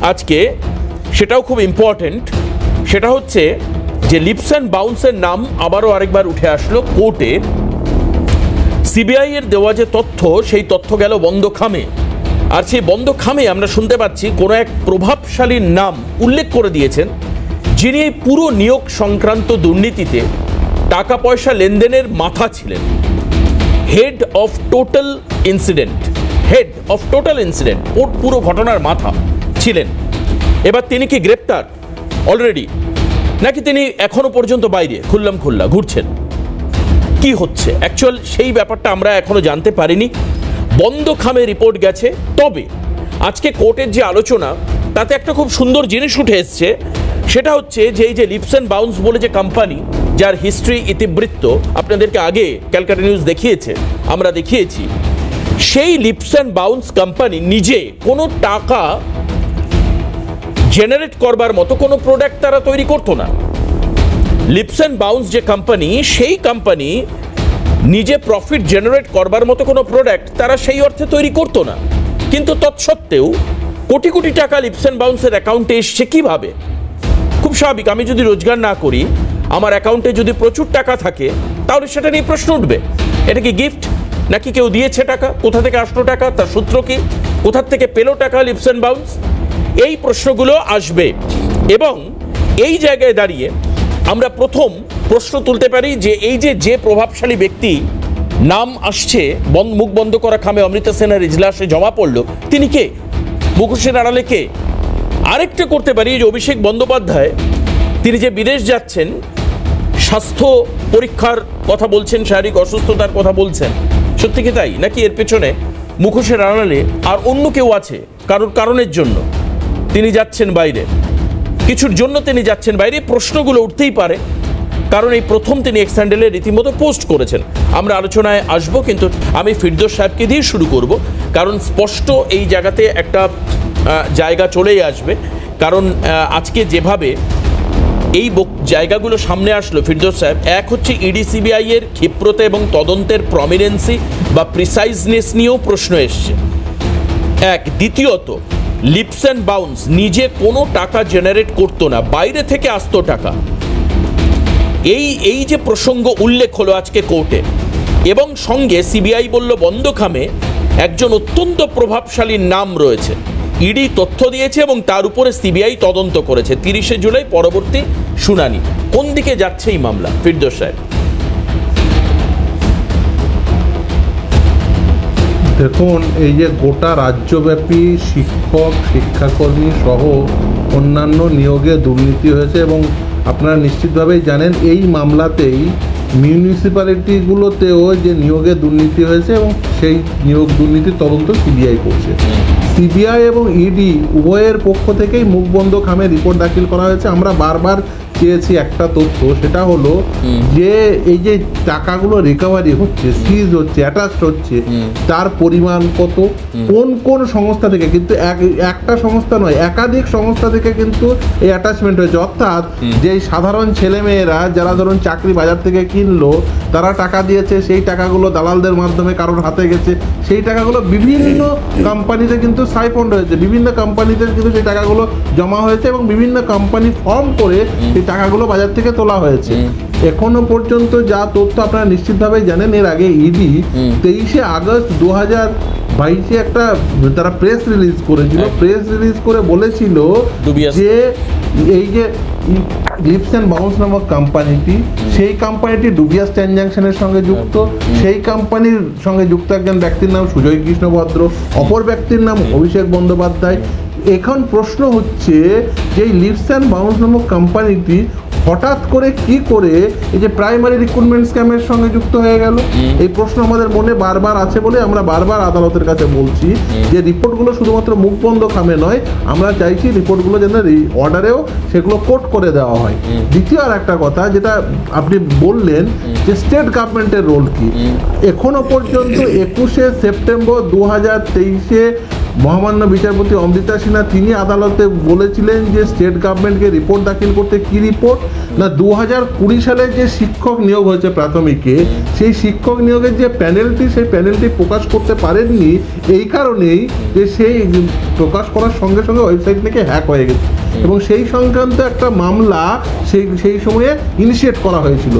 আজকে, সেটাও খুব ইম্পর্টেন্ট। সেটা হচ্ছে যে লিপস অ্যান্ড বাউন্সের নাম আবারও আরেকবার উঠে আসলো কোর্টে। সিবিআই এর দেওয়া যে তথ্য, সেই তথ্য গেল বন্ধ খামে। আর সেই বন্ধ খামে আমরা শুনতে পাচ্ছি কোনো এক প্রভাবশালীর নাম উল্লেখ করে দিয়েছেন, যিনি এই পুরো নিয়োগ সংক্রান্ত দুর্নীতিতে টাকা পয়সা লেনদেনের মাথা ছিলেন, হেড অফ টোটাল ইনসিডেন্ট, ওর পুরো ঘটনার মাথা ছিলেন। এবার তিনি কি গ্রেপ্তার অলরেডি, নাকি তিনি এখনো পর্যন্ত বাইরে খুল্লা ঘুরছেন? কি হচ্ছে অ্যাকচুয়াল সেই ব্যাপারটা আমরা এখনো জানতে পারিনি। বন্ধ খামে রিপোর্ট গেছে। তবে আজকে কোর্টের যে আলোচনা, তাতে একটা খুব সুন্দর জিনিস উঠে এসছে। সেটা হচ্ছে যে এই যে লিপস অ্যান্ড বাউন্স বলে যে কোম্পানি, যার হিস্ট্রি ইতিবৃত্ত আপনাদেরকে আগে ক্যালকাটা নিউজ দেখিয়েছে, আমরা দেখিয়েছি, সেই লিপস অ্যান্ড বাউন্স কোম্পানি নিজে কোনো টাকা জেনারেট করবার মতো কোনো প্রোডাক্ট তারা তৈরি করতো না। লিপস অ্যান্ড বাউন্স যে কোম্পানি, সেই কোম্পানি নিজে প্রফিট জেনারেট করবার মতো কোনো প্রোডাক্ট তারা সেই অর্থে তৈরি করতো না। কিন্তু তৎসত্ত্বেও কোটি কোটি টাকা লিপস অ্যান্ড বাউন্সের অ্যাকাউন্টে এসছে কিভাবে? খুব স্বাভাবিক, আমি যদি রোজগার না করি, আমার অ্যাকাউন্টে যদি প্রচুর টাকা থাকে, তাহলে সেটা নিয়ে প্রশ্ন উঠবে, এটা কি গিফট, নাকি কেউ দিয়েছে টাকা, কোথা থেকে আসলো টাকা, তার সূত্র কি, কোথা থেকে পেলো টাকা লিপস অ্যান্ড বাউন্স? এই প্রশ্নগুলো আসবে। এবং এই জায়গায় দাঁড়িয়ে আমরা প্রথম প্রশ্ন তুলতে পারি যে এই যে প্রভাবশালী ব্যক্তি নাম আসছে মুখ বন্ধ করা খামে অমৃতা সেনের ইজলাসে জমা পড়লো, তিনি কে? মুখোশের আড়ালে কে? আরেকটা করতে পারি যে অভিষেক বন্দ্যোপাধ্যায়, তিনি যে বিদেশ যাচ্ছেন, স্বাস্থ্য পরীক্ষার কথা বলছেন, শারীরিক অসুস্থতার কথা বলছেন, সত্যি কি তাই, নাকি এর পেছনে মুখোশের আড়ালে আর অন্য কেউ আছে? কারণের জন্য তিনি যাচ্ছেন বাইরে, কিছুর জন্য তিনি যাচ্ছেন বাইরে, প্রশ্নগুলো উঠতেই পারে। কারণ এই প্রথম তিনি এক্স হ্যান্ডেলে রীতিমতো পোস্ট করেছেন। আমরা আলোচনায় আসব, কিন্তু আমি ফিরদৌস সাহেবকে দিয়ে শুরু করব, কারণ স্পষ্ট এই জায়গাতে একটা জায়গা চলেই আসবে। কারণ আজকে যেভাবে এই জায়গাগুলো সামনে আসলো ফিরদৌস সাহেব, এক হচ্ছে ইডি সিবিআই এর ক্ষিপ্রতা এবং তদন্তের প্রমিনেন্সি বা প্রিসাইজনেস নিয়েও প্রশ্ন এসছে এক। দ্বিতীয়ত, লিপস অ্যান্ড বাউন্স নিজে কোনো টাকা জেনারেট করতো না, বাইরে থেকে আসতো টাকা। এই যে প্রসঙ্গ উল্লেখ হলো আজকে কোর্টে, এবং সঙ্গে সিবিআই বলল বন্ধ খামে একজন অত্যন্ত প্রভাবশালীর নাম রয়েছে, ইডি তথ্য দিয়েছে এবং তার উপরে সিবিআই তদন্ত করেছে। 30শে জুলাই পরবর্তী শুনানি। কোন দিকে যাচ্ছে এই মামলা ফিরদৌস সাহেব? দেখুন, এই যে গোটা রাজ্যব্যাপী শিক্ষক, শিক্ষাকর্মী সহ অন্যান্য নিয়োগে দুর্নীতি হয়েছে, এবং আপনারা নিশ্চিতভাবেই জানেন এই মামলাতেই মিউনিসিপ্যালিটিগুলোতেও যে নিয়োগে দুর্নীতি হয়েছে এবং সেই নিয়োগ দুর্নীতির তদন্ত সিবিআই করছে। সিবিআই এবং ইডি উভয়ের পক্ষ থেকেই মুখ বন্ধ খামে রিপোর্ট দাখিল করা হয়েছে। আমরা বারবার চেয়েছি একটা তথ্য, সেটা হলো যে এই যে টাকাগুলো রিকভারি হচ্ছে, সিজ হচ্ছে, অ্যাটাচড হচ্ছে, তার পরিমাণ কত, কোন কোন সংস্থা থেকে, কিন্তু একটা সংস্থা নয়, একাধিক সংস্থা থেকে কিন্তু এই অ্যাটাচমেন্ট হয়েছে। অর্থাৎ যে সাধারণ ছেলেমেয়েরা যারা ধরুন চাকরি বাজার থেকে কিনলো, তারা টাকা দিয়েছে, সেই টাকাগুলো দালালদের মাধ্যমে কারোর হাতে গেছে, সেই টাকাগুলো বিভিন্ন কোম্পানিতে কিন্তু সাইফন্ড হয়েছে, বিভিন্ন কোম্পানিতে কিন্তু সেই টাকাগুলো জমা হয়েছে এবং বিভিন্ন কোম্পানি ফর্ম করে সেই টাকাগুলো বাজার থেকে তোলা হয়েছে। এখনো পর্যন্ত যা তথ্য আপনারা নিশ্চিতভাবে জানেন, এর আগে ইডি 23শে আগস্ট 2022 একটা তারা প্রেস রিলিজ করেছিল, প্রেস রিলিজ করে বলেছিল যে এই যে লিপস অ্যান্ড বাউন্স নামক কোম্পানিটি, সেই কোম্পানিটি ডুবিয়াস ট্রানজাকশনের সঙ্গে যুক্ত। সেই কোম্পানির সঙ্গে যুক্ত একজন ব্যক্তির নাম সুজয় কৃষ্ণ ভদ্র, অপর ব্যক্তির নাম অভিষেক বন্দ্যোপাধ্যায়। এখন প্রশ্ন হচ্ছে যে এই লিপস অ্যান্ড বাউন্স নামক কোম্পানিটি হঠাৎ করে কি করে এই যে প্রাইমারি রিক্রুটমেন্ট স্ক্যামের সঙ্গে যুক্ত হয়ে গেল, এই প্রশ্ন আমাদের মনে বারবার আছে বলে আমরা বারবার আদালতের কাছে বলছি যে রিপোর্টগুলো শুধুমাত্র মুখ বন্ধ খামে নয়, আমরা চাইছি রিপোর্টগুলো যেন অর্ডারেও সেগুলো কোট করে দেওয়া হয়। দ্বিতীয় আর একটা কথা যেটা আপনি বললেন যে স্টেট গভর্নমেন্টের রোল কি, এখনো পর্যন্ত 21শে সেপ্টেম্বর 2023-এ মহামান্য বিচারপতি অমৃতা সিনহা তিনি আদালতে বলেছিলেন যে স্টেট গভর্নমেন্টকে রিপোর্ট দাখিল করতে। কি রিপোর্ট? না 2020 সালে যে শিক্ষক নিয়োগ হয়েছে প্রাথমিকে, সেই শিক্ষক নিয়োগের যে প্যানেলটি, সেই প্যানেলটি প্রকাশ করতে পারেননি এই কারণেই যে সেই প্রকাশ করার সঙ্গে সঙ্গে ওয়েবসাইট থেকে হ্যাক হয়ে গেছে এবং সেই সংক্রান্ত একটা মামলা সেই সময়ে ইনিশিয়েট করা হয়েছিল।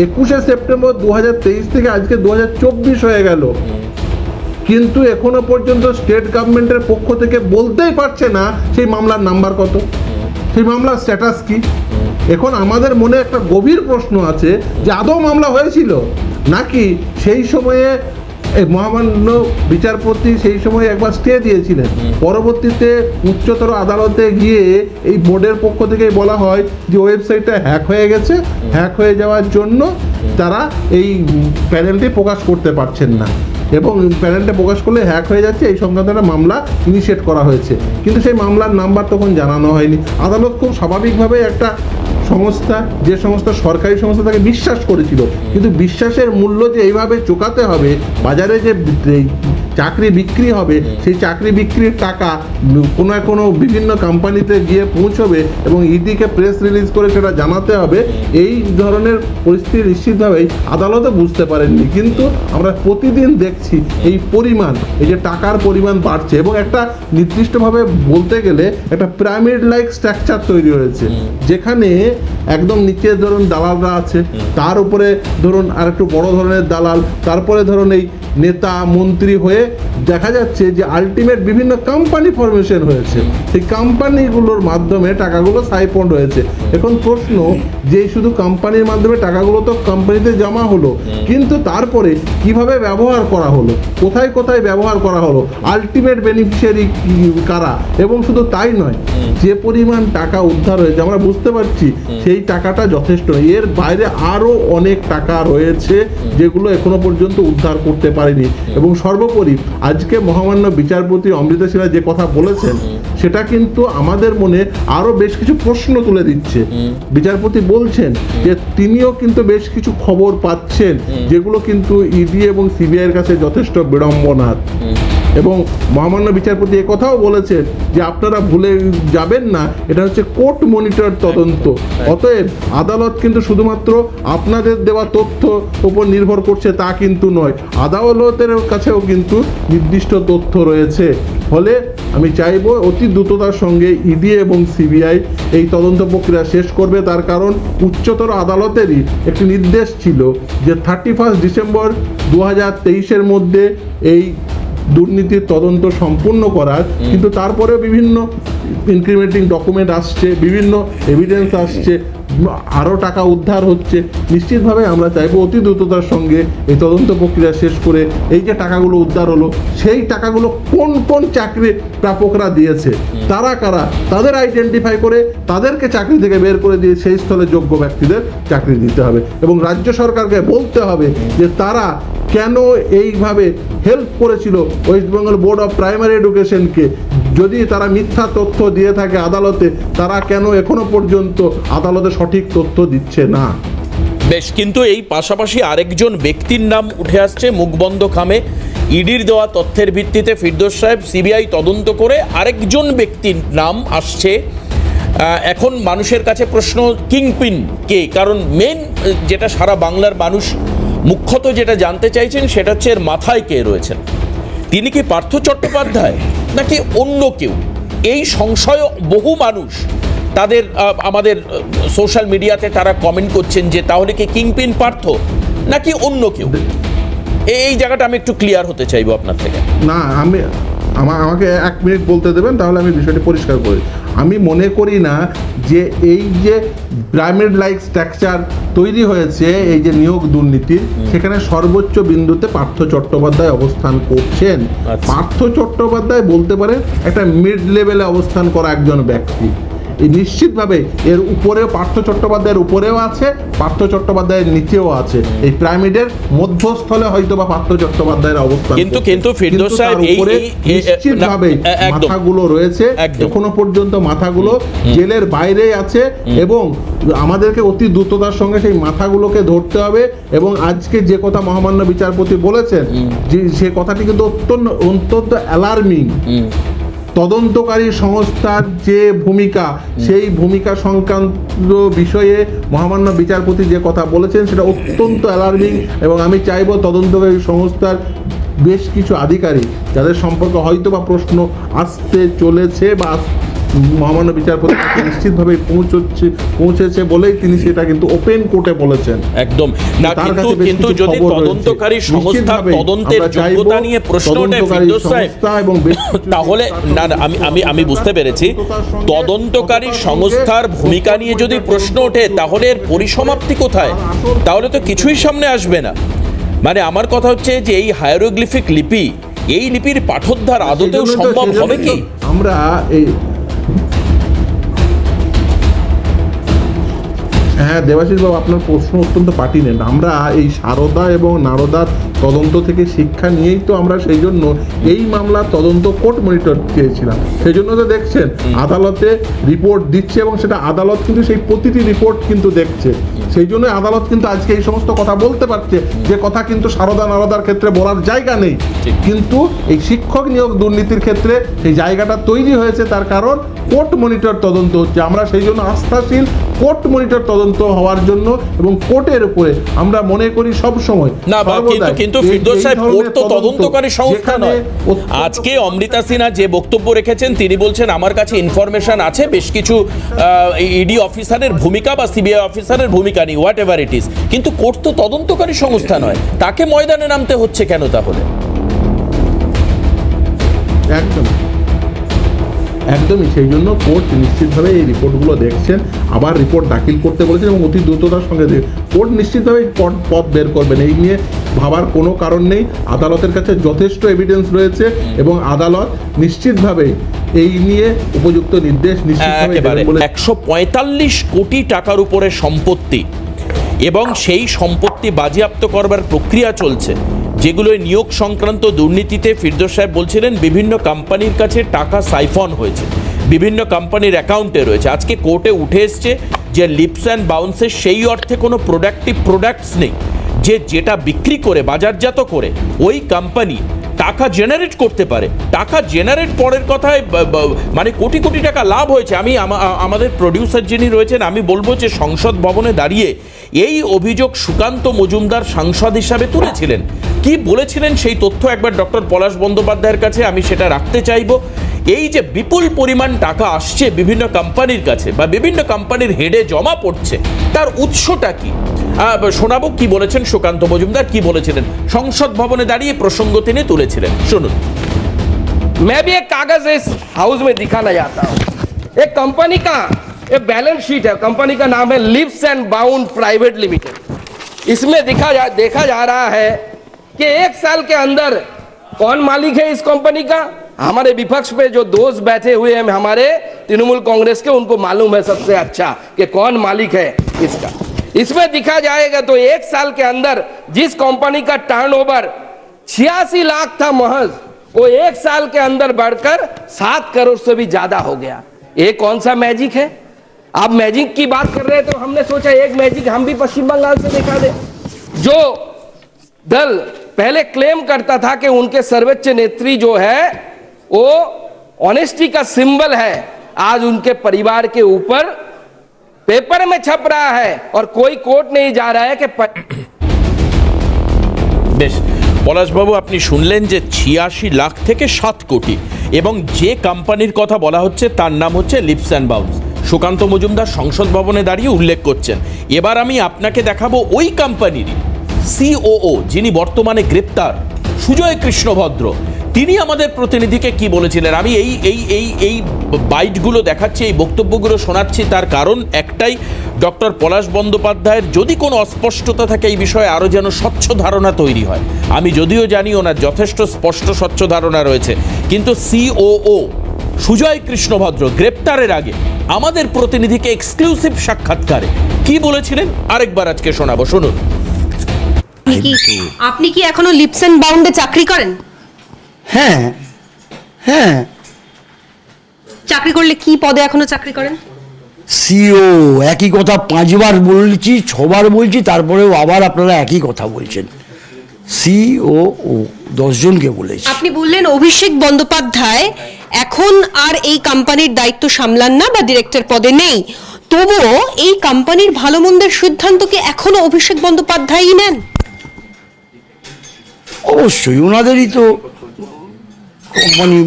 21শে সেপ্টেম্বর 2023 থেকে আজকে 2024 হয়ে গেল, কিন্তু এখনো পর্যন্ত স্টেট গভর্নমেন্টের পক্ষ থেকে বলতেই পারছে না সেই মামলার নাম্বার কত, সেই মামলার স্ট্যাটাস কি। এখন আমাদের মনে একটা গভীর প্রশ্ন আছে যে আদৌ মামলা হয়েছিল নাকি সেই সময়ে এই মহামান্য বিচারপতি সেই সময় একবার স্টে দিয়েছিলেন, পরবর্তীতে উচ্চতর আদালতে গিয়ে এই বোর্ডের পক্ষ থেকে বলা হয় যে ওয়েবসাইটটা হ্যাক হয়ে গেছে, হ্যাক হয়ে যাওয়ার জন্য তারা এই প্যানেলটি প্রকাশ করতে পারছেন না এবং প্যানেলটা প্রকাশ করলে হ্যাক হয়ে যাচ্ছে, এই সংক্রান্ত একটা মামলা ইনিশিয়েট করা হয়েছে। কিন্তু সেই মামলার নাম্বার তখন জানানো হয়নি। আদালত খুব স্বাভাবিকভাবে একটা সংস্থা, যে সংস্থা সরকারি সংস্থা, তাকে বিশ্বাস করেছিল, কিন্তু বিশ্বাসের মূল্য যে এইভাবে চোকাতে হবে, বাজারে যে চাকরি বিক্রি হবে সেই চাকরি বিক্রির টাকা কোনো বিভিন্ন কোম্পানিতে গিয়ে পৌঁছবে এবং ইডিকে প্রেস রিলিজ করে সেটা জানাতে হবে, এই ধরনের পরিস্থিতি নিশ্চিতভাবেই আদালতে বুঝতে পারেননি। কিন্তু আমরা প্রতিদিন দেখছি এই পরিমাণ, এই যে টাকার পরিমাণ বাড়ছে এবং একটা নির্দিষ্টভাবে বলতে গেলে একটা পিরামিড লাইক স্ট্রাকচার তৈরি হয়েছে, যেখানে একদম নিচে ধরুন দালালরা আছে, তার উপরে ধরুন আর একটু বড় ধরনের দালাল, তারপরে ধরুন এই নেতা মন্ত্রী হয়ে দেখা যাচ্ছে যে আলটিমেট বিভিন্ন কোম্পানি ফরমেশন হয়েছে, সেই কোম্পানিগুলোর মাধ্যমে টাকাগুলো সাইপন্ড হয়েছে। এখন প্রশ্ন যে শুধু কোম্পানির মাধ্যমে টাকাগুলো তো কোম্পানিতে জমা হলো, কিন্তু তারপরে কিভাবে ব্যবহার করা হলো, কোথায় কোথায় ব্যবহার করা হলো, আলটিমেট বেনিফিশিয়ারি কারা, এবং শুধু তাই নয়, যে পরিমাণ টাকা উদ্ধার হয়েছে আমরা বুঝতে পারছি সেই টাকাটা যথেষ্ট নয়, এর বাইরে আরও অনেক টাকা রয়েছে যেগুলো এখনো পর্যন্ত উদ্ধার করতে পারেনি। এবং সর্বোপরি আজকে মহামান্য বিচারপতি অমৃতা সিনহা যে কথা বলেছেন সেটা কিন্তু আমাদের মনে আরো বেশ কিছু প্রশ্ন তুলে দিচ্ছে। বিচারপতি বলছেন যে তিনিও কিন্তু বেশ কিছু খবর পাচ্ছেন যেগুলো কিন্তু ইডি এবং সিবিআই এর কাছে যথেষ্ট বিড়ম্বনার, এবং মহামান্য বিচারপতি কথাও বলেছেন যে আপনারা ভুলে যাবেন না এটা হচ্ছে কোর্ট মনিটর তদন্ত, অতএব আদালত কিন্তু শুধুমাত্র আপনাদের দেওয়া তথ্য উপর নির্ভর করছে তা কিন্তু নয়, আদালতের কাছেও কিন্তু নির্দিষ্ট তথ্য রয়েছে। ফলে আমি চাইব অতি দ্রুততার সঙ্গে ইডি এবং সিবিআই এই তদন্ত প্রক্রিয়া শেষ করবে, তার কারণ উচ্চতর আদালতেরই একটি নির্দেশ ছিল যে 31 ডিসেম্বর 2023 মধ্যে এই দুর্নীতির তদন্ত সম্পূর্ণ করার, কিন্তু তারপরে বিভিন্ন ইনক্রিমেন্টিং ডকুমেন্ট আসছে, বিভিন্ন এভিডেন্স আসছে, আরও টাকা উদ্ধার হচ্ছে। নিশ্চিতভাবে আমরা চাইবো অতি দ্রুততার সঙ্গে এই তদন্ত প্রক্রিয়া শেষ করে এই যে টাকাগুলো উদ্ধার হলো সেই টাকাগুলো কোন কোন চাকরি প্রাপকরা দিয়েছে, তারা কারা, তাদের আইডেন্টিফাই করে তাদেরকে চাকরি থেকে বের করে দিয়ে সেই স্থলে যোগ্য ব্যক্তিদের চাকরি দিতে হবে এবং রাজ্য সরকারকে বলতে হবে যে তারা কেন এইভাবে হেল্প করেছিল West Bengal board of primary এডুকেশনকে, যদি তারা মিথ্যা তথ্য দিয়ে থাকে আদালতে, তারা কেন এখনো পর্যন্ত আদালতে সঠিক তথ্য দিচ্ছে না। বেশ, কিন্তু এই পাশাপাশি আরেকজন ব্যক্তির নাম উঠে আসছে মুখবন্ধ খামে। ইডির দেওয়া তথ্যের ভিত্তিতে ফিরদৌস সাহেব সিবিআই তদন্ত করে আরেকজন ব্যক্তির নাম আসছে। এখন মানুষের কাছে প্রশ্ন কিংপিন কে, কারণ মেন যেটা সারা বাংলার মানুষ মুখ্যত যেটা জানতে চাইছেন সেটা হচ্ছে এর মাথায় কে রয়েছেন। তিনি কি পার্থ চট্টোপাধ্যায় নাকি অন্য কেউ? এই সংশয় বহু মানুষ তাদের আমাদের সোশ্যাল মিডিয়াতে তারা কমেন্ট করছেন যে তাহলে কি কিংপিন পার্থ নাকি অন্য কেউ? এই জায়গাটা আমি একটু ক্লিয়ার হতে চাইবো আপনার থেকে। না, আমাকে 1 মিনিট বলতে দেবেন, তাহলে আমি বিষয়টি পরিষ্কার করি। আমি মনে করি না যে এই যে পিরামিড লাইক স্ট্রাকচার তৈরি হয়েছে এই যে নিয়োগ দুর্নীতির, সেখানে সর্বোচ্চ বিন্দুতে পার্থ চট্টোপাধ্যায় অবস্থান করছেন। পার্থ চট্টোপাধ্যায় বলতে পারেন একটা মিড লেভেলে অবস্থান করা একজন ব্যক্তি, এই নিশ্চিতভাবে এর উপরেও পার্থ চট্টোপাধ্যায়ের উপরেও আছে, পার্থ চট্টোপাধ্যায়ের নিচেও আছে। এই পিরামিডের মধ্যস্থলে হয়তো বা পার্থ চট্টোপাধ্যায়ের অবস্থান, কিন্তু ফিরদৌস সাহেব নিশ্চিতভাবে মাথাগুলো রয়েছে, এখনো পর্যন্ত মাথাগুলো জেলের বাইরে আছে এবং আমাদেরকে অতি দ্রুততার সঙ্গে সেই মাথাগুলোকে ধরতে হবে। এবং আজকে যে কথা মহামান্য বিচারপতি বলেছেন, যে সে কথাটি কিন্তু অত্যন্ত অ্যালার্মিং। তদন্তকারী সংস্থার যে ভূমিকা, সেই ভূমিকা সংক্রান্ত বিষয়ে মহামান্য বিচারপতি যে কথা বলেছেন সেটা অত্যন্ত অ্যালার্মিং। এবং আমি চাইব তদন্তকারী সংস্থার বেশ কিছু আধিকারিক যাদের সম্পর্কে হয়তো বা প্রশ্ন আসতে চলেছে বা মহামান্য বিচারপতি নিশ্চিতভাবে পৌঁছেছে বলেই তিনি সেটা কিন্তু ওপেন কোর্টে বলেছেন। একদম না, কিন্তু যদি তদন্তকারী সংস্থার তদন্তের যোগ্যতা নিয়ে প্রশ্ন ওঠে ফিরদৌস সাহেব, তাহলে না আমি বুঝতে পেরেছি, তদন্তকারী সংস্থার ভূমিকা নিয়ে যদি প্রশ্ন ওঠে তাহলে এর পরিসমাপ্তি কোথায়? তাহলে তো কিছুই সামনে আসবে না। মানে আমার কথা হচ্ছে যে এই হায়ারোগ্লিফিক লিপি, এই লিপির পাঠোদ্ধার আদতেও সম্ভব হবে কি? আমরা এই হ্যাঁ দেবাশিস বাবু, আপনার প্রশ্ন অত্যন্ত পার্টিনেন্ট। আমরা এই সারদা এবং নারদার তদন্ত থেকে শিক্ষা নিয়েই তো আমরা সেই জন্য এই মামলার তদন্ত কোর্ট মনিটর চেয়েছিলাম। সেই জন্য তো দেখছেন আদালতে রিপোর্ট দিচ্ছে এবং সেটা আদালত কিন্তু সেই প্রতিটি রিপোর্ট কিন্তু দেখছে। সেই জন্য আদালত কিন্তু আজকে এই সমস্ত কথা বলতে পারছে, যে কথা কিন্তু সারদা নারদার ক্ষেত্রে বলার জায়গা নেই। কিন্তু এই শিক্ষক নিয়োগ দুর্নীতির ক্ষেত্রে সেই জায়গাটা তৈরি হয়েছে, তার কারণ কোর্ট মনিটর তদন্ত হচ্ছে। আমরা সেই জন্য আস্থাশীল কোর্ট মনিটর তদন্ত হওয়ার জন্য এবং কোর্টের উপরে আমরা মনে করি সব সময়। না, কিন্তু ফিরদৌস সাহেব, কোর্ট তো তদন্তকারী সংস্থা নয়। আজকে অমৃতা সিনহা যে বক্তব্য রেখেছেন, তিনি বলছেন আমার কাছে ইনফরমেশন আছে বেশ কিছু ইডি অফিসারের ভূমিকা বা সিবিআই অফিসারের ভূমিকা নেই, হোয়াট এভার ইট ইজ। কিন্তু কোর্ট তো তদন্তকারী সংস্থা নয়, তাকে ময়দানে নামতে হচ্ছে কেন তাহলে? একদমই সেই জন্য কোর্ট নিশ্চিতভাবে এই রিপোর্টগুলো দেখছেন, আবার রিপোর্ট দাখিল করতে বলেছেন এবং অতি দ্রুততার সঙ্গে কোর্ট নিশ্চিতভাবে পথ বের করবেন। এই নিয়ে ভাবার কোনো কারণ নেই। আদালতের কাছে যথেষ্ট এভিডেন্স রয়েছে এবং আদালত নিশ্চিতভাবে এই নিয়ে উপযুক্ত নির্দেশ নিশ্চিতভাবে 145 কোটি টাকার উপরে সম্পত্তি এবং সেই সম্পত্তি বাজেয়াপ্ত করবার প্রক্রিয়া চলছে, যেগুলো নিয়োগ সংক্রান্ত দুর্নীতিতে ফিরদৌস সাহেব বলছিলেন বিভিন্ন কোম্পানির কাছে টাকা সাইফন হয়েছে, বিভিন্ন কোম্পানির অ্যাকাউন্টে রয়েছে। আজকে কোর্টে উঠে এসছে যে লিপস অ্যান্ড বাউন্সের সেই অর্থে কোনো প্রোডাক্টস নেই, যে যেটা বিক্রি করে বাজারজাত করে ওই কোম্পানি টাকা জেনারেট করতে পারে। টাকা জেনারেট পরের কথায় মানে কোটি কোটি টাকা লাভ হয়েছে। আমি আমাদের প্রডিউসার যিনি রয়েছেন, আমি বলবো যে সংসদ ভবনে দাঁড়িয়ে এই অভিযোগ সুকান্ত মজুমদার সাংসদ হিসাবে তুলেছিলেন। কি বলেছিলেন সেই তথ্য একবার ডক্টর পলাশ বন্দ্যোপাধ্যায়ের কাছে আমি সেটা রাখতে চাইবো। এই যে বিপুল পরিমাণ টাকা আসছে বিভিন্ন কোম্পানির কাছে বা বিভিন্ন কোম্পানির হেডে জমা পড়ছে, তার উৎসটা কি শোনাবো। কি বলেছেন সুকান্ত মজুমদার, কি বলেছিলেন সংসদ ভবনে দাঁড়িয়ে প্রসঙ্গ তিনি তুলেছিলেন, শুনুন। मैं भी एक कागज इस हाउस में दिखाना चाहता हूं। एक कंपनी का एक बैलेंस शीट है, कंपनी का नाम है lips and bound private limited. इसमें देखा जा रहा है कि एक साल के अंदर कौन मालिक है इस कंपनी का। हमारे विपक्ष पे जो दोस्त बैठे हुए हैं हमारे तृणमूल कांग्रेस के, उनको मालूम है सबसे अच्छा कि कौन मालिक है इसका। इसमें दिखा जाएगा तो एक साल के अंदर जिस कंपनी का टर्नओवर 86 लाख था महज, वो एक साल के अंदर बढ़कर 7 करोड़ से भी ज्यादा हो गया। ये कौन सा मैजिक है? आप मैजिक की बात कर रहे हैं तो हमने सोचा एक मैजिक हम भी पश्चिम बंगाल से दिखा दे। जो दल पहले क्लेम करता था कि उनके सर्वोच्च नेत्री जो है वो ऑनेस्टी का सिंबल है, आज उनके परिवार के ऊपर पेपर में छप रहा है और कोई कोर्ट नहीं जा रहा है कि বেশ, পলাশবাবু আপনি শুনলেন যে 86 লাখ থেকে 7 কোটি এবং যে কোম্পানির কথা বলা হচ্ছে তার নাম হচ্ছে leaps and bounce. Sukanta Majumdar সংসদ ভবনে দাঁড়িয়ে উল্লেখ করছেন। এবার আমি আপনাকে দেখাবো ওই কোম্পানিরই সিওও যিনি বর্তমানে গ্রেপ্তার, সুজয় কৃষ্ণভদ্র। তিনি আমাদের প্রতিনিধিকে কি বলেছিলেন। আমি এই বাইটগুলো দেখাচ্ছি, এই বক্তব্যগুলো শোনাচ্ছি, তার কারণ একটাই, ডক্টর পলাশ বন্দ্যোপাধ্যায়ের যদি কোনো অস্পষ্টতা থাকে এই বিষয়ে আরও যেন স্বচ্ছ ধারণা তৈরি হয়। আমি যদিও জানি ওনার যথেষ্ট স্পষ্ট স্বচ্ছ ধারণা রয়েছে, কিন্তু সিওও সুজয় কৃষ্ণ ভদ্র গ্রেপ্তারের আগে আমাদের প্রতিনিধিকে এক্সক্লুসিভ সাক্ষাৎকারে কি বলেছিলেন আরেকবার আজকে শোনাবো, শুনুন। আপনি কি এখনো লিপস এন্ড বাউন্ডে চাকরি করেন? হ্যাঁ হ্যাঁ, চাকরি করলে কি পদে এখনো চাকরি করেন? সিও। একই কথা 5 বার বলছি, 6 বার বলছি, তারপরেও আবার আপনারা একই কথা বলছেন। সিও 10 জনকে বলেছি। আপনি বললেন অভিষেক বন্দ্যোপাধ্যায় এখন আর এই কোম্পানির দায়িত্ব সামলান না বা ডিরেক্টর পদে নেই, তবুও এই কোম্পানির ভালো মন্দের সিদ্ধান্ত কি এখনো অভিষেক বন্দ্যোপাধ্যায়ই নেন? অবশ্যই ওনাদেরই তো কোম্পানি।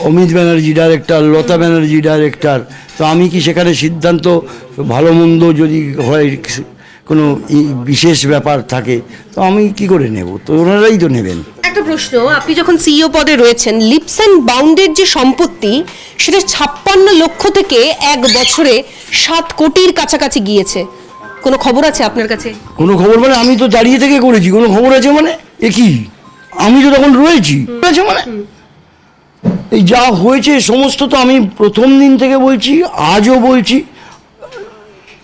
অমিত ব্যানার্জি ডাইরেক্টর, লতা ব্যানার্জি ডাইরেক্টর, তো আমি কি সেখানে সিদ্ধান্ত ভালো মন্দ যদি হয় কোনো বিশেষ ব্যাপার থাকে তো আমি কি করে নেব? তো ওনারাই তো নেবেন। একটা প্রশ্ন, আপনি যখন সিইও পদে রয়েছেন, লিপস এন্ড বাউন্ডের যে সম্পত্তি সেটা 56 লক্ষ থেকে 1 বছরে 7 কোটির কাছাকাছি গিয়েছে, কোনো খবর আছে আপনার কাছে? কোনো খবর মানে? আমি তো দাঁড়িয়ে থেকে করেছি। কোনো খবর আছে মানে? এ কি, আমি তো তখন রয়েছি। আছে মানে এই যা হয়েছে সমস্ত তো আমি প্রথম দিন থেকে বলছি, আজও বলছি,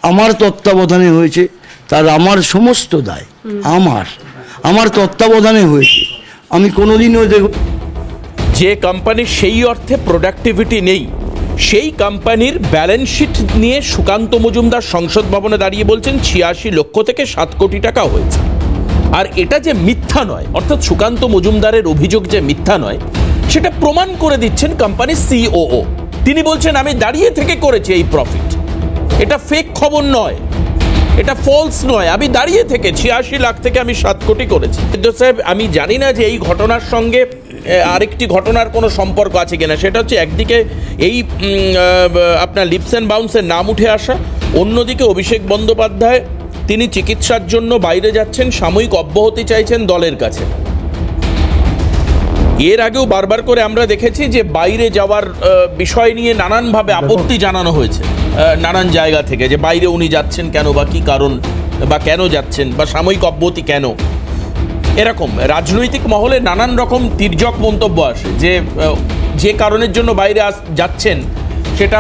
আমার তত্ত্বাবধানে হয়েছে, তার আমার সমস্ত দায় আমার তত্ত্বাবধানে হয়েছে। আমি কোনোদিনও যে কোম্পানির সেই অর্থে প্রোডাক্টিভিটি নেই, সেই কোম্পানির ব্যালেন্স শিট নিয়ে সুকান্ত মজুমদার সংসদ ভবনে দাঁড়িয়ে বলছেন 86 লক্ষ থেকে 7 কোটি টাকা হয়েছে। আর এটা যে মিথ্যা নয়, অর্থাৎ সুকান্ত মজুমদারের অভিযোগ যে মিথ্যা নয়, সেটা প্রমাণ করে দিচ্ছেন কোম্পানির সিওও। তিনি বলছেন আমি দাঁড়িয়ে থেকে করেছি এই প্রফিট, এটা ফেক খবর নয়, এটা ফলস নয়, আমি দাঁড়িয়ে থেকে 86 লাখ থেকে আমি 7 কোটি করেছি। সাহেব, আমি জানি না যে এই ঘটনার সঙ্গে আরেকটি ঘটনার কোনো সম্পর্ক আছে কিনা। সেটা হচ্ছে একদিকে এই আপনার লিপস অ্যান্ড বাউন্সের নাম উঠে আসা, অন্যদিকে অভিষেক বন্দ্যোপাধ্যায় তিনি চিকিৎসার জন্য বাইরে যাচ্ছেন, সাময়িক অব্যাহতি চাইছেন দলের কাছে। এর আগেও বারবার করে আমরা দেখেছি যে বাইরে যাওয়ার বিষয় নিয়ে নানানভাবে আপত্তি জানানো হয়েছে নানান জায়গা থেকে, যে বাইরে উনি যাচ্ছেন কেন, বা কী কারণ, বা কেন যাচ্ছেন, বা সাময়িক অব্যাহতি কেন। এরকম রাজনৈতিক মহলে নানান রকম তির্যক মন্তব্য আসে যে যে কারণের জন্য বাইরে যাচ্ছেন সেটা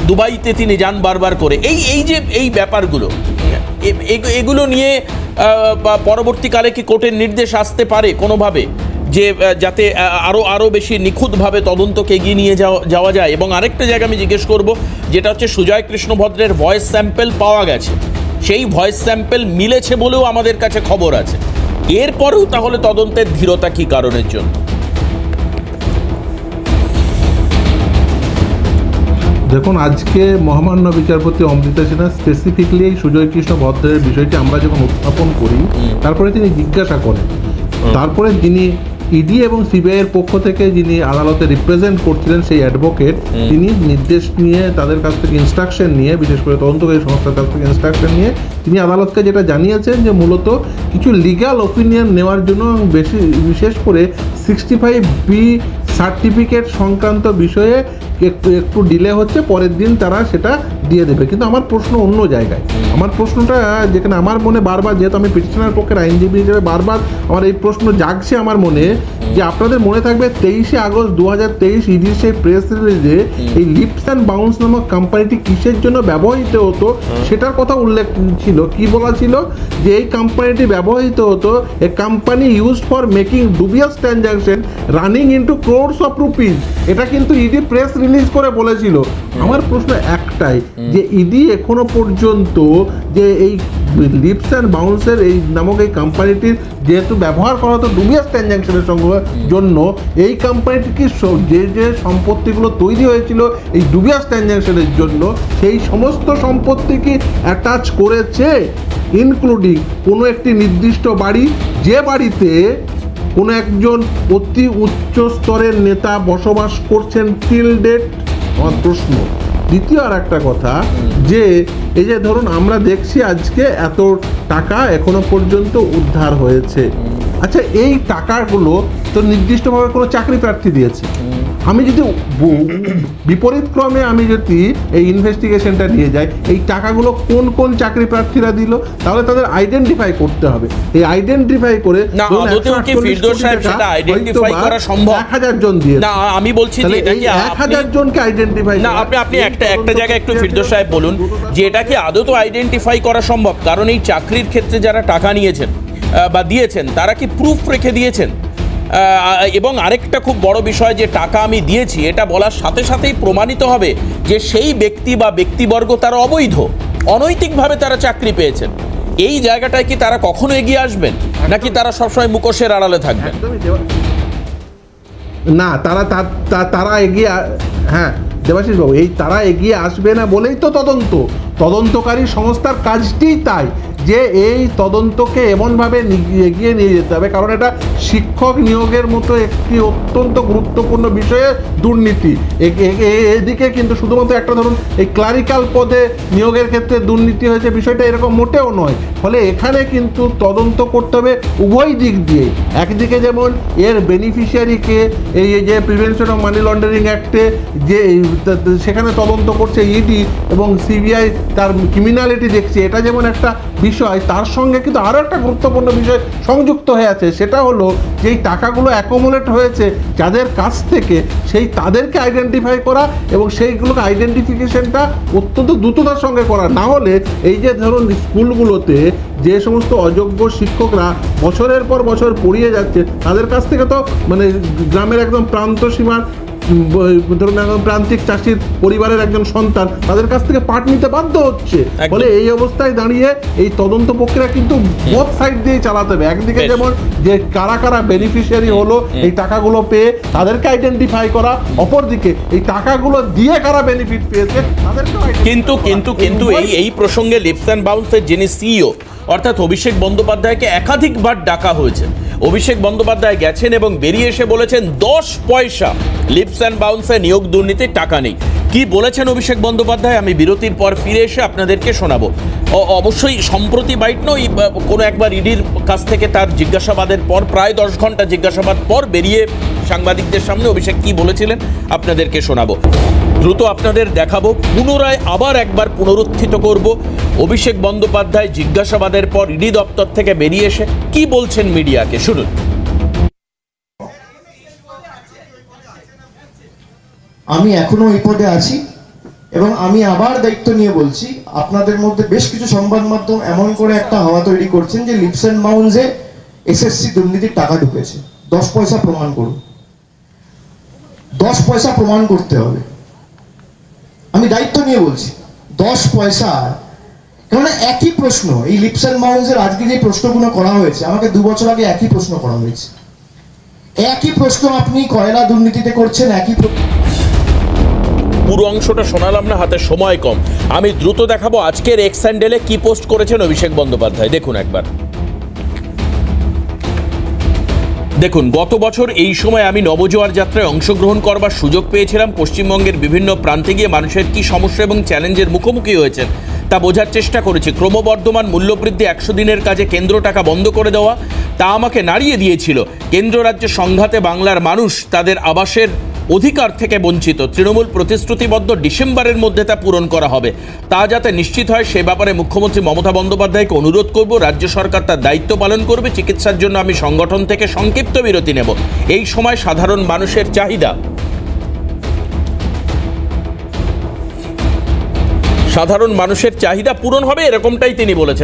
দুবাইতে তিনি যান বারবার করে। এই ব্যাপারগুলো, এগুলো নিয়ে পরবর্তীকালে কি কোর্টের নির্দেশ আসতে পারে কোনোভাবে, যে যাতে আরও বেশি নিখুঁতভাবে তদন্তকে এগিয়ে নিয়ে যাওয়া যায়? এবং আরেকটা জায়গা আমি জিজ্ঞেস করব, যেটা হচ্ছে সুজয় কৃষ্ণ ভদ্রের ভয়েস স্যাম্পেল পাওয়া গেছে, সেই ভয়েস স্যাম্পেল মিলেছে বলেও আমাদের কাছে খবর আছে। এরপরেও তাহলে তদন্তের ধীরতা কি কারণের জন্য? দেখুন, আজকে মহামান্য বিচারপতি অমৃতা সিনহা স্পেসিফিকলি এই সুজয় কৃষ্ণ ভদ্রের বিষয়টি আমরা যখন উত্থাপন করি, তারপরে তিনি জিজ্ঞাসা করেন, তারপরে যিনি ইডি এবং সিবিআই এর পক্ষ থেকে যিনি আদালতে রিপ্রেজেন্ট করছিলেন সেই অ্যাডভোকেট, তিনি নির্দেশ নিয়ে তাদের কাছ থেকে ইনস্ট্রাকশন নিয়ে, বিশেষ করে তদন্তকারী সংস্থার কাছ থেকে ইনস্ট্রাকশন নিয়ে তিনি আদালতকে যেটা জানিয়েছেন যে মূলত কিছু লিগ্যাল ওপিনিয়ন নেওয়ার জন্য বিশেষ করে 65B সার্টিফিকেট সংক্রান্ত বিষয়ে একটু ডিলে হচ্ছে, পরের দিন তারা সেটা দিয়ে দেবে। কিন্তু আমার প্রশ্ন অন্য জায়গায়। আমার প্রশ্নটা যেখানে আমার মনে বারবার, যেহেতু আমি পিটিশনার পক্ষের আইনজীবী হিসেবে বারবার আমার এই প্রশ্ন জাগছে আমার মনে, যে আপনাদের মনে থাকবে 23 আগস্ট 2023 ইডির সেই প্রেস রিলিজে এই লিপস অ্যান্ড বাউন্স নামক কোম্পানিটি কিসের জন্য ব্যবহৃত হতো সেটার কথা উল্লেখ ছিল। কি বলা ছিল? যে এই কোম্পানিটি ব্যবহৃত হতো, এ company used for making dubious transaction running into crores of rupees. এটা কিন্তু ইডি প্রেস রিলিজ করে বলেছিল। আমার প্রশ্ন একটাই, যে ইডি এখনো পর্যন্ত যে এই লিপস অ্যান্ড বাউন্সের এই নামক এই কোম্পানিটির যেহেতু ব্যবহার করা হতো ডুবিয়াস ট্রানজাকশনের জন্য, এই কোম্পানিটি কি যে সম্পত্তিগুলো তৈরি হয়েছিল এই ডুবিয়াস ট্রানজাকশনের জন্য, সেই সমস্ত সম্পত্তি কি অ্যাটাচ করেছে, ইনক্লুডিং কোনো একটি নির্দিষ্ট বাড়ি, যে বাড়িতে কোনো একজন অতি উচ্চ স্তরের নেতা বসবাস করছেন টিল ডেট? আমার প্রশ্ন। দ্বিতীয় আর একটা কথা, যে এই যে ধরুন আমরা দেখছি আজকে এত টাকা এখনো পর্যন্ত উদ্ধার হয়েছে, আচ্ছা এই টাকাগুলো তো নির্দিষ্টভাবে কোনো চাকরি প্রার্থী দিয়েছে, আমি যদি বিপরীত ক্রমে আমি যদি এই ইনভেস্টিগেশনটা নিয়ে যাই, এই টাকাগুলো কোন কোন চাকরি প্রার্থীরা দিল, তাহলে তাদের আইডেন্টিফাই করতে হবে। এই আইডেন্টিফাই করে না, আদতেও কি ফিরদৌস সাহেব সেটা আইডেন্টিফাই করা সম্ভব? 1000 জন দিয়ে না, আমি বলছি যে এটা কি 1000 জনকে আইডেন্টিফাই না, আপনি একটা জায়গায় একটু ফিরদৌস সাহেব বলুন যে এটা কি আদতেও আইডেন্টিফাই করা সম্ভব? কারণ এই চাকরির ক্ষেত্রে যারা টাকা নিয়েছেন বা দিয়েছেন তারা কি প্রুফ রেখে দিয়েছেন? এবং আরেকটা খুব বড় বিষয়, যে টাকা আমি দিয়েছি এটা বলার সাথে সাথেই প্রমাণিত হবে যে সেই ব্যক্তি বা ব্যক্তিবর্গ তারা অবৈধ, অনৈতিকভাবে তারা চাকরি পেয়েছেন। এই জায়গাটায় কি তারা কখনো এগিয়ে আসবেন, নাকি তারা সবসময় মুখোশের আড়ালে থাকবেন? না, তারা এগিয়ে, হ্যাঁ দেবাশিস বাবু, এই তারা এগিয়ে আসবে না বলেই তো তদন্তকারী সংস্থার কাজটিই তাই, যে এই তদন্তকে এমনভাবে এগিয়ে নিয়ে যেতে হবে, কারণ এটা শিক্ষক নিয়োগের মতো একটি অত্যন্ত গুরুত্বপূর্ণ বিষয়ে দুর্নীতি। এদিকে কিন্তু শুধুমাত্র একটা ধরুন এই ক্লারিক্যাল পদে নিয়োগের ক্ষেত্রে দুর্নীতি হয়েছে, বিষয়টা এরকম মোটেও নয়। ফলে এখানে কিন্তু তদন্ত করতে হবে উভয় দিক দিয়ে। একদিকে যেমন এর বেনিফিশিয়ারিকে এই যে প্রিভেনশন অফ মানি লন্ডারিং অ্যাক্টে যে সেখানে তদন্ত করছে ইডি এবং সিবিআই, তার ক্রিমিনালিটি দেখছে, এটা যেমন একটা বিষয়, তার সঙ্গে কিন্তু আরও একটা গুরুত্বপূর্ণ বিষয় সংযুক্ত হয়ে আছে। সেটা হলো যে এই টাকাগুলো অ্যাকোমোলেট হয়েছে যাদের কাছ থেকে, সেই তাদেরকে আইডেন্টিফাই করা এবং সেইগুলোকে আইডেন্টিফিকেশনটা অত্যন্ত দ্রুততার সঙ্গে করা। না হলে এই যে ধরুন স্কুলগুলোতে যে সমস্ত অযোগ্য শিক্ষকরা বছরের পর বছর পড়িয়ে যাচ্ছে, তাদের কাছ থেকে তো মানে গ্রামের একদম প্রান্ত সীমার ধরুন একদম প্রান্তিক চাষির পরিবারের একজন সন্তান, তাদের কাছ থেকে পাঠ নিতে বাধ্য হচ্ছে। ফলে এই অবস্থায় দাঁড়িয়ে এই তদন্ত প্রক্রিয়া কিন্তু বোথ সাইড দিয়ে চালাতে হবে। একদিকে যেমন যে কারা কারা বেনিফিশিয়ারি হলো এই টাকাগুলো পেয়ে তাদেরকে আইডেন্টিফাই করা, অপরদিকে এই টাকাগুলো দিয়ে কারা বেনিফিট পেয়েছে তাদেরকে। কিন্তু এই প্রসঙ্গে লিপস অ্যান্ড বাউন্সের যিনি সিইও অর্থাৎ অভিষেক বন্দ্যোপাধ্যায়কে একাধিকবার ডাকা হয়েছে। অভিষেক বন্দ্যোপাধ্যায় গেছেন এবং বেরিয়ে এসে বলেছেন 10 পয়সা লিপস অ্যান্ড বাউন্সে নিয়োগ দুর্নীতির টাকা নেই। কি বলেছেন অভিষেক বন্দ্যোপাধ্যায় আমি বিরতির পর ফিরে এসে আপনাদেরকে শোনাবো। অবশ্যই সম্প্রতি বাইট নয়, কোনো একবার ইডির কাছ থেকে তার জিজ্ঞাসাবাদের পর প্রায় 10 ঘন্টা জিজ্ঞাসাবাদ পর বেরিয়ে সাংবাদিকদের সামনে অভিষেক কি বলেছিলেন আপনাদেরকে শোনাবো। দ্রুত আপনাদের দেখাবো, পুনরায় আবার একবার পুনরুত্থিত করব অভিষেক বন্দ্যোপাধ্যায় জিজ্ঞাসাবাদের পর ইডি দপ্তর থেকে বেরিয়ে এসে কি বলছেন মিডিয়াকে, শুনুন। আমি এখনো এই পদে আছি এবং আমি আবার দায়িত্ব নিয়ে বলছি, আপনাদের মধ্যে বেশ কিছু সংবাদ মাধ্যম এমন করে একটা হাওয়া তৈরি করছেন যে লিপস অ্যান্ড বাউন্সে এসএসসি দুর্নীতির টাকা ঢুকেছে। 10 পয়সা প্রমাণ করুন, 10 পয়সা প্রমাণ করতে হবে। আমি দায়িত্ব নিয়ে বলছি 10 পয়সা, কেননা একই প্রশ্ন এই লিপস অ্যান্ড বাউন্সের আজকে যে প্রশ্নগুলো করা হয়েছে, আমাকে 2 বছর আগে একই প্রশ্ন করা হয়েছে। একই প্রশ্ন আপনি কয়লা দুর্নীতিতে করছেন, একই পুরো অংশটা শোনালাম না, হাতে সময় কম। আমি দ্রুত দেখাবো আজকের এক্স হ্যান্ডেলে কি পোস্ট করেছেন অভিষেক বন্দ্যোপাধ্যায়, দেখুন একবার। দেখুন, গত বছর এই সময় আমি নবজোয়ার যাত্রায় অংশগ্রহণ করবার সুযোগ পেয়েছিলাম। পশ্চিমবঙ্গের বিভিন্ন প্রান্তে গিয়ে মানুষের কি সমস্যা এবং চ্যালেঞ্জের মুখোমুখি হয়েছেন তা বোঝার চেষ্টা করেছি। ক্রমবর্ধমান মূল্যবৃদ্ধি, 100 দিনের কাজে কেন্দ্র টাকা বন্ধ করে দেওয়া, তা আমাকে নাড়িয়ে দিয়েছিল। কেন্দ্র রাজ্য সংঘাতে বাংলার মানুষ তাদের আবাসের অধিকার থেকে বঞ্চিত। তৃণমূল প্রতিশ্রুতিবদ্ধ ডিসেম্বরের মধ্যে তা পূরণ করা হবে, তা যাতে নিশ্চিত হয় সে ব্যাপারে মুখ্যমন্ত্রী মমতা বন্দ্যোপাধ্যায়কে অনুরোধ করব। রাজ্য সরকার তার দায়িত্ব পালন করবে। চিকিৎসার জন্য আমি সংগঠন থেকে সংক্ষিপ্ত বিরতি নেব। এই সময় সাধারণ মানুষের চাহিদা পূরণ হবে, এরকমটাই তিনি বলেছেন।